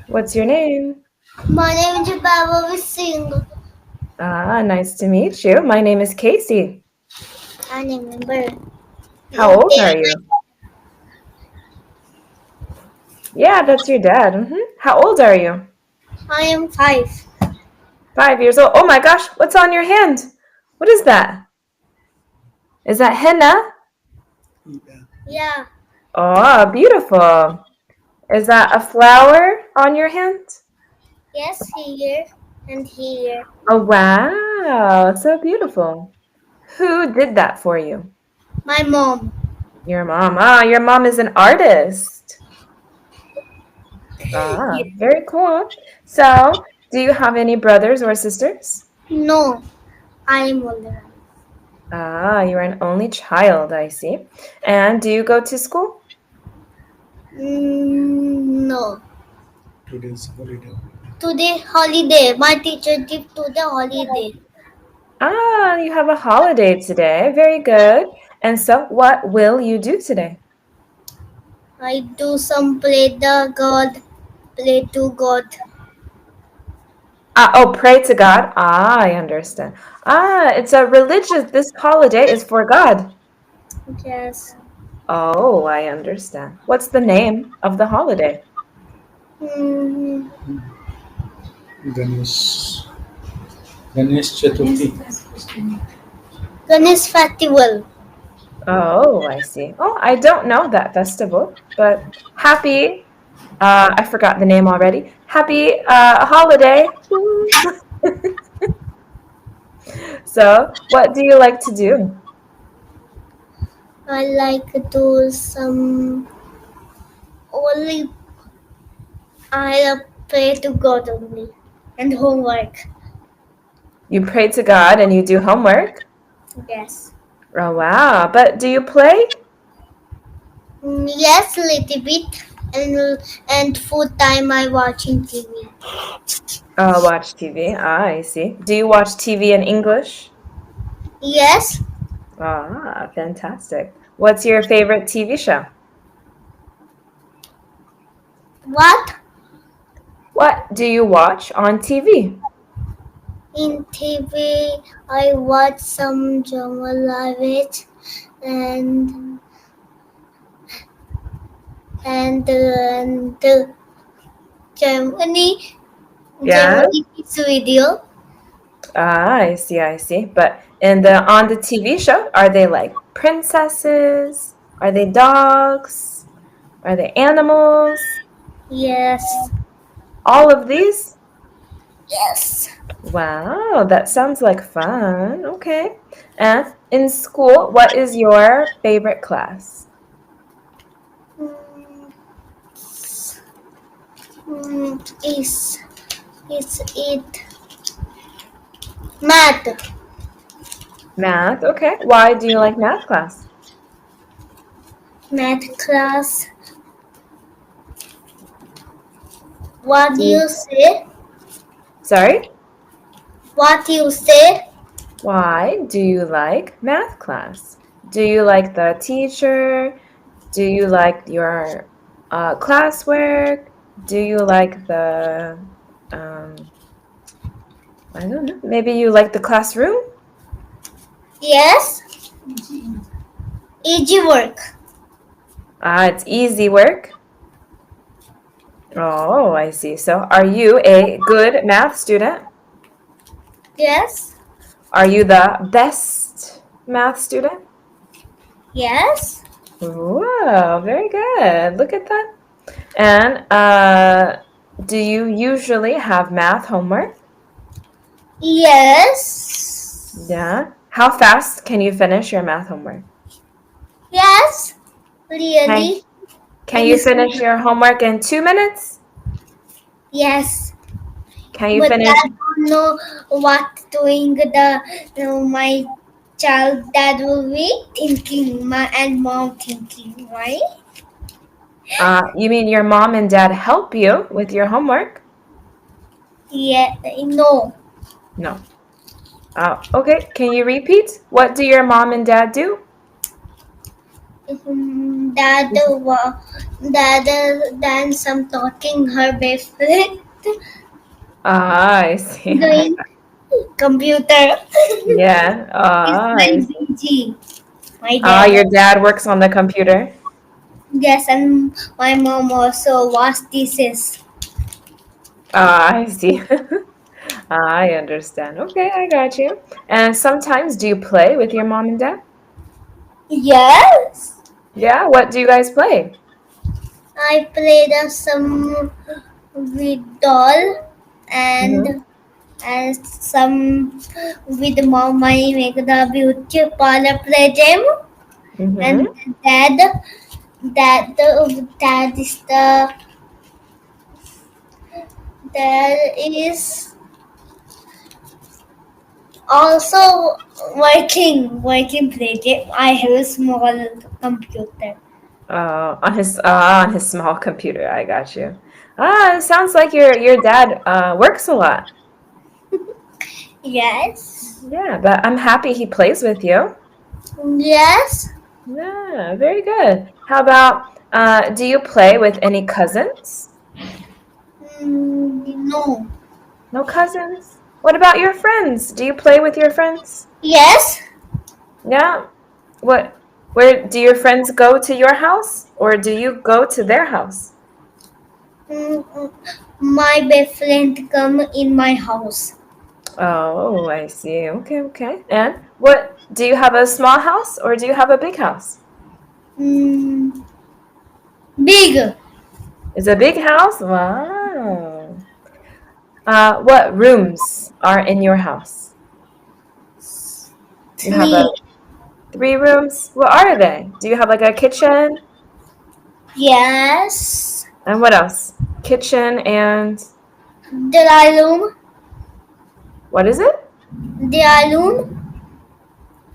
What's your name? My name is Bavaria Singh. Nice to meet you. My name is Casey. I remember. How old are you? Yeah, that's your dad. How old are you? I am 5. 5 years old. Oh my gosh, what's on your hand? What is that? Is that henna? Yeah. Oh, beautiful. Is that a flower on your hand? Yes, here and here. Oh, wow. So beautiful. Who did that for you? My mom. Your mom. Your mom is an artist. Yeah. Very cool. So, do you have any brothers or sisters? No, I am older. You're an only child, I see. And do you go to school? No. Today holiday. My teacher give today holiday. You have a holiday today. Very good. And so, what will you do today? I do some play to God. Pray to God. I understand. It's a religious, this holiday is for God. Yes. Oh, I understand. What's the name of the holiday? Mm, Ganesh Ganesh Chaturthi Ganesh festival. Oh, I see. Oh, I don't know that festival, but happy, I forgot the name already. Happy holiday. So, what do you like to do? I like do some only I pray to God only and homework. You pray to God and you do homework? Yes. Oh, wow. But do you play? Yes, little bit. And full time I watching TV. Watch TV. I see. Do you watch TV in English? Yes. Fantastic. What's your favorite TV show? What? What do you watch on TV? In TV I watch some drama language and and Germany Yeah. Germany video. I see, I see. But on the TV show, are they like princesses? Are they dogs? Are they animals? Yes. All of these? Yes. Wow, that sounds like fun. Okay. And in school, what is your favorite class? Mm, is it math? Math. Okay. Why do you like math class? Math class. What do you say? Sorry? What you say? Why do you like math class? Do you like the teacher? Do you like your classwork? Do you like the, I don't know, maybe you like the classroom? Yes. Easy work. It's easy work. Oh, I see. So are you a good math student? Yes. Are you the best math student? Yes. Whoa, very good. Look at that. And do you usually have math homework? Yes. Yeah. How fast can you finish your math homework? Yes. Can, Really? can you finish your homework in 2 minutes? Yes. Can you But finish? I don't know what doing my child that will be thinking my and mom thinking, right? You mean your mom and dad help you with your homework? Yeah. No. No. Okay. Can you repeat? What do your mom and dad do? Dad, then some talking her boyfriend I see. doing computer. Yeah. It's I very see. busy. My dad. Your dad works on the computer? Yes, and my mom also wash dishes. I see. I understand. Okay, I got you. And sometimes do you play with your mom and dad? Yes, Yeah, what do you guys play? I played some with doll Mm-hmm. and some with mom. I make the beauty parlor play game, and Mm-hmm. dad is the dad is also working play game. I have a small computer. On his small computer. I got you. It sounds like your dad works a lot. Yes, Yeah, but I'm happy he plays with you. yes. Yeah, very good. How about do you play with any cousins? No. No cousins? What about your friends? Do you play with your friends? Yes. Yeah. Where do your friends go to your house or do you go to their house? Mm, my best friend come in my house. Oh, I see. Okay, okay. And what do you have a small house or do you have a big house? Mm, big. It's a big house? Wow. What rooms are in your house? You have a Three. 3 rooms? What are they? Do you have like a kitchen? Yes. And what else? Kitchen and Dry room. what is it? Dry room.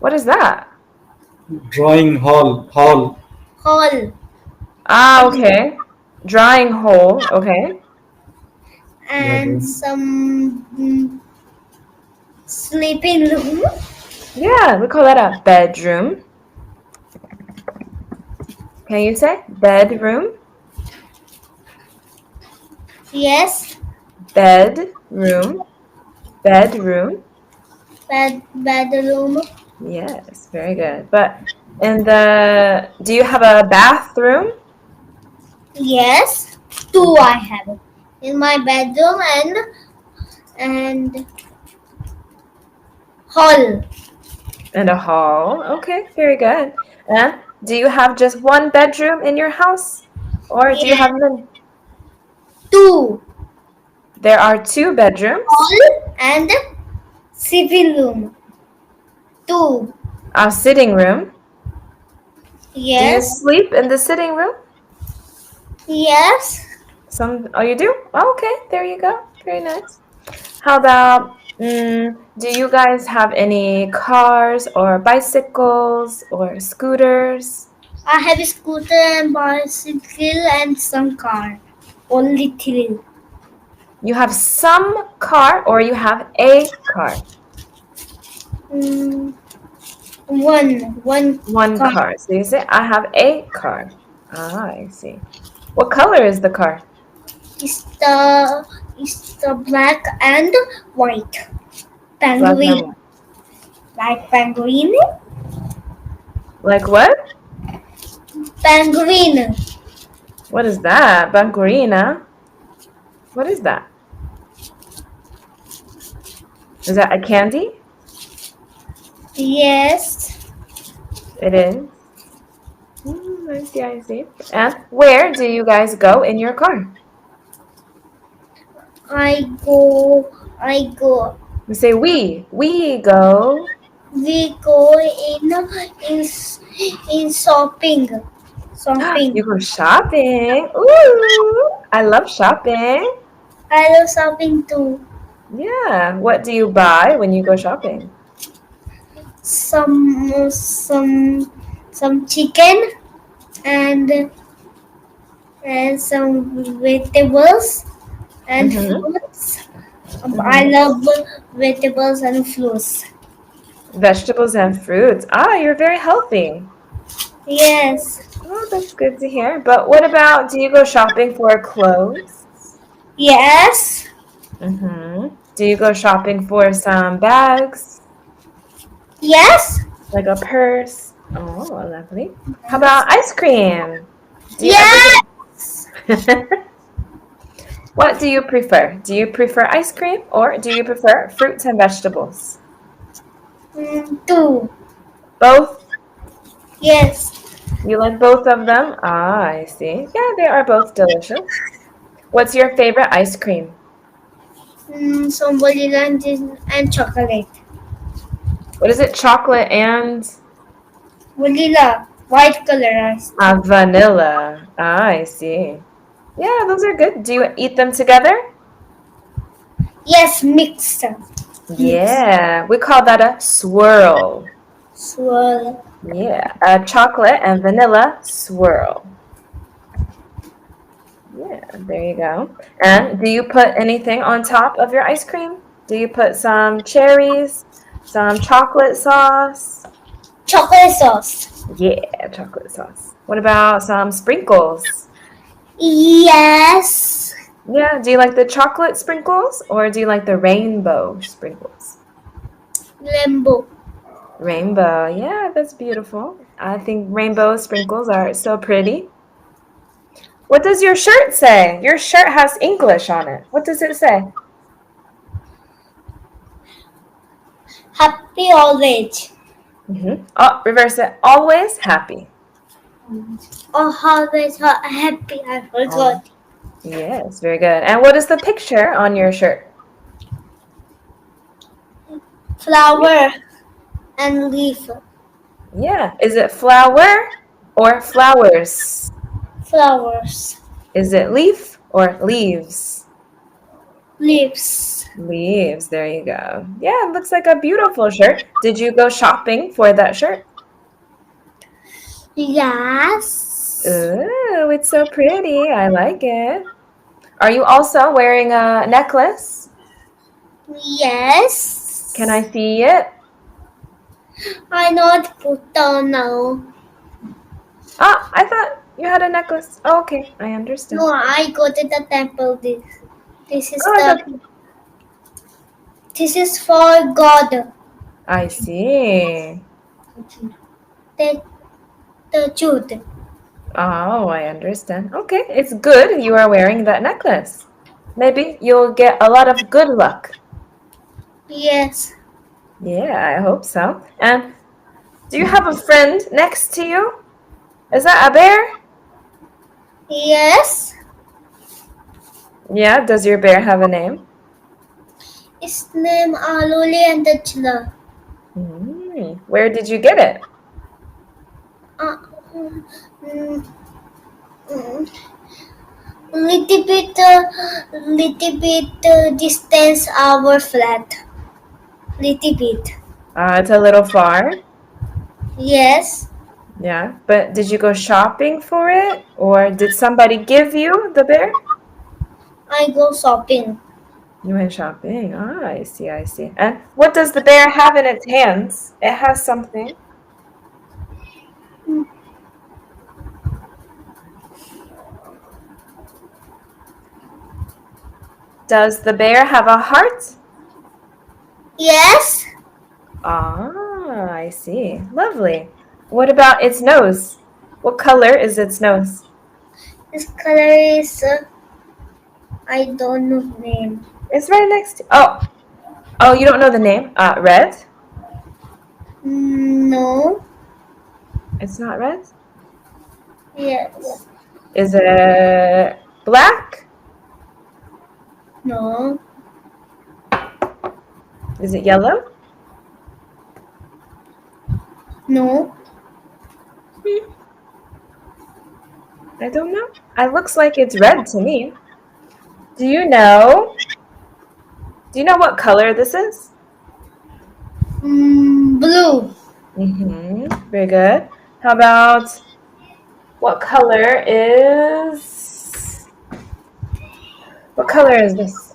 What is that? Drawing hall. Hall. Okay. Drying hole. Okay. And Bedroom. some sleeping room. Yeah, we call that a bedroom. Can you say bedroom? Yes. Bedroom. Bedroom. Bedroom. Yes, very good. But do you have a bathroom? Yes. Two I have in my bedroom and hall. And a hall. Okay, very good. And do you have just one bedroom in your house? Or do you Yes. have many? Two. There are 2 bedrooms. Hall and sleeping room. Two. A sitting room. Do you Yes. sleep in the sitting room? Yes. Oh, you do? Oh, okay, there you go. Very nice. How about, do you guys have any cars or bicycles or scooters? I have a scooter and bicycle and some car. Only three. You have some car or you have a car? Mm, one One car. car. So you say, I have a car. Ah, I see. What color is the car? Is the black and white Black and penguin. white. Like penguin. Like what? Penguin. What is that? Bancorina. What is that? Is that a candy? Yes. It is. I see, I see. And where do you guys go in your car? I go. I go. You say we. We go. We go in in shopping. You Shopping. go shopping. Ooh, I love shopping. I love shopping too. Yeah. What do you buy when you go shopping? Some chicken and some vegetables and Mm-hmm. fruits. I Mm-hmm. love vegetables and fruits. Vegetables and fruits. Ah, you're very healthy. Yes. Oh, that's good to hear. But what about, do you go shopping for clothes? Yes. Do you go shopping for some bags, Yes. like a purse? Oh, lovely. How about ice cream? Do you ever Yes. go? What do you prefer? Do you prefer ice cream or do you prefer fruits and vegetables? Two. Both? Yes. You like both of them? Ah, I see. Yeah, they are both delicious. What's your favorite ice cream? Some vanilla and chocolate. What is it? Chocolate and Vanilla. White color ice cream. vanilla. Ah, I see. Yeah, those are good. Do you eat them together? Yes, mixed. Mix. Yeah, we call that a swirl. Swirl. Yeah, a chocolate and vanilla swirl. Yeah, there you go. And do you put anything on top of your ice cream? Do you put some cherries, some chocolate sauce? Chocolate sauce. Yeah, chocolate sauce. What about some sprinkles? Yes. Yeah, do you like the chocolate sprinkles or do you like the rainbow sprinkles? Lembo. Rainbow, yeah, that's beautiful. I think rainbow sprinkles are so pretty. What does your shirt say? Your shirt has English on it. What does it say? Happy always. Oh, reverse it. Always happy. Oh, always happy. I forgot. Yes, very good. And what is the picture on your shirt? Flower and leaf. Yeah, is it flower or flowers? Flowers. Is it leaf or leaves? Leaves. Leaves, there you go. Yeah, it looks like a beautiful shirt. Did you go shopping for that shirt? Yes. Ooh, it's so pretty. I like it. Are you also wearing a necklace? Yes. Can I see it? I not put down now. Ah, I thought you had a necklace. Oh, okay, I understand. No, I go to the temple. This is Oh, it's okay. this is for God. I see. The truth. Oh, I understand. Okay, it's good you are wearing that necklace. Maybe you'll get a lot of good luck. Yes. Yeah, I hope so. And do you have a friend next to you? Is that a bear? Yes. Yeah, does your bear have a name? Its name Aloli and the Chilla. Where did you get it? Mm, mm, little bit distance our flat. Little bit. It's a little far. Yes. Yeah, but did you go shopping for it? Or did somebody give you the bear? I go shopping. You went shopping. Ah, I see, I see. And what does the bear have in its hands? It has something. Does the bear have a heart? Yes. Ah, I see. Lovely. What about its nose? What color is its nose? This color is I don't know name. It's right next to. Oh, you don't know the name? Red? No. It's not red? Yes. Is it black? No. Is it yellow? No. I don't know. It looks like it's red to me. Do you know what color this is? Blue. Very good. How about what color is this?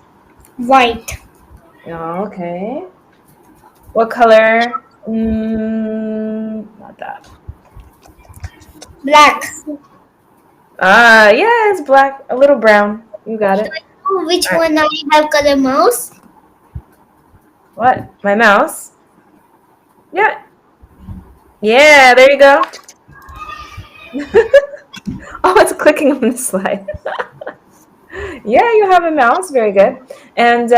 White. Oh, okay. What color? Not that. Black. Yeah, it's black, a little brown. You got it. Oh, which All right. one I have color mouse? What? My mouse? Yeah. Yeah, there you go. Oh, it's clicking on the slide. Yeah, you have a mouse. Very good. And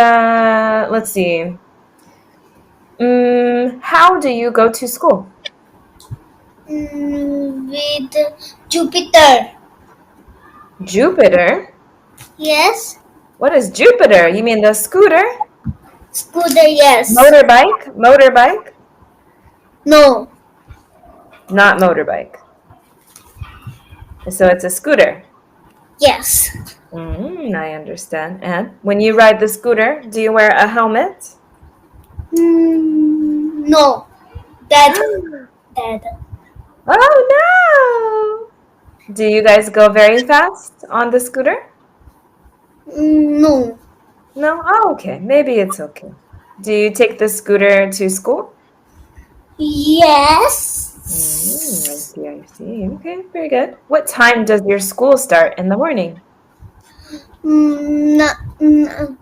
let's see. How do you go to school? With Jupiter. Jupiter? Yes. What is Jupiter? You mean the scooter? Scooter. Yes. Motorbike? Motorbike? No. Not motorbike. So it's a scooter. Yes. I understand. And when you ride the scooter, do you wear a helmet? No. Dad. Dad. Oh no! Do you guys go very fast on the scooter? No. No? Oh, okay. Maybe it's okay. Do you take the scooter to school? Yes. I see. Okay, very good. What time does your school start in the morning? No, no.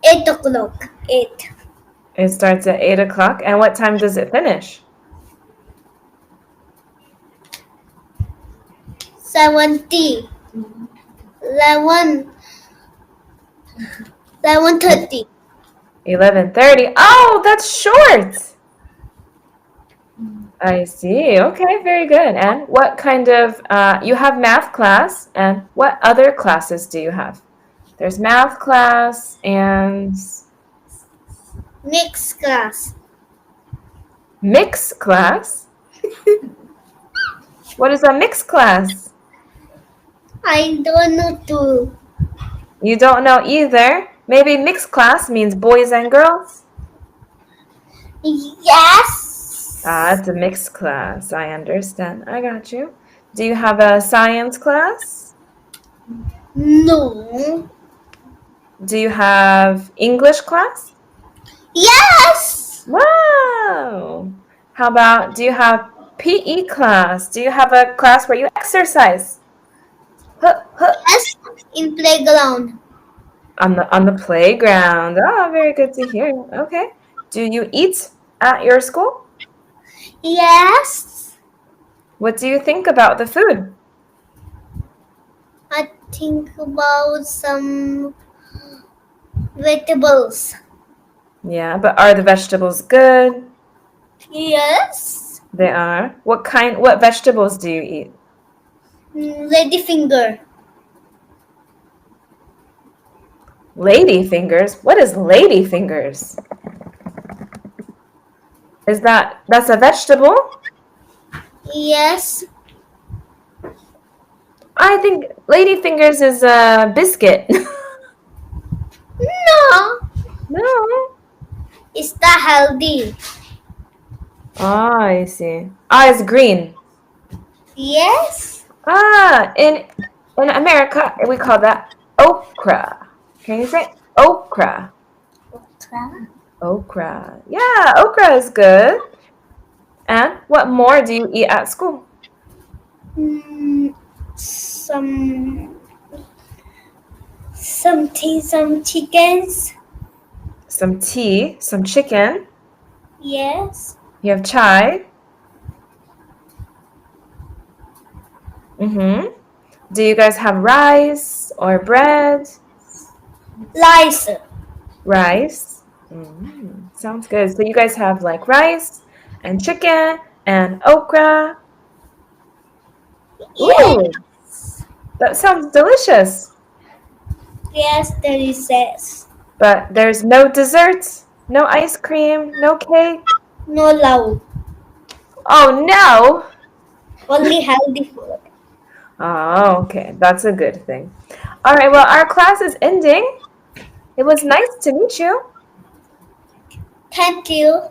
8 o'clock. 8. It starts at 8 o'clock. And what time does it finish? 70. 11. 11:30. 11:30. Oh, that's short. I see. Okay, very good. And what kind of, you have math class, and what other classes do you have? There's math class and Mixed class. mix class. What is a mix class? I don't know too. You don't know either. Maybe mixed class means boys and girls? Yes. It's a mixed class. I understand. I got you. Do you have a science class? No. Do you have English class? Yes. Wow! How about, do you have PE class? Do you have a class where you exercise? Yes. In playground. On the playground. Oh, very good to hear. Okay. Do you eat at your school? Yes. What do you think about the food? I think about some vegetables. Yeah, but are the vegetables good? Yes. They are. What vegetables do you eat? Lady finger. Lady fingers? What is lady fingers? That's a vegetable? Yes. I think lady fingers is a biscuit. No. No. It's the healthy. I see. It's green. Yes. In America, we call that okra. Can you say okra? Okra. Yeah, okra is good. And what more do you eat at school? Some chickens. Some tea, some chicken. Yes. You have chai. Do you guys have rice or bread? Rice. Rice. Sounds good. So you guys have like rice and chicken and okra. Yes. Ooh, that sounds delicious. Yes, delicious. But there's no dessert, no ice cream, no cake. No love. Oh no! Only healthy food. Oh, okay. That's a good thing. All right, well, our class is ending. It was nice to meet you. Thank you.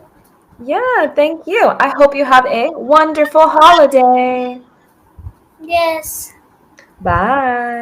Yeah, thank you. I hope you have a wonderful holiday. Yes. Bye.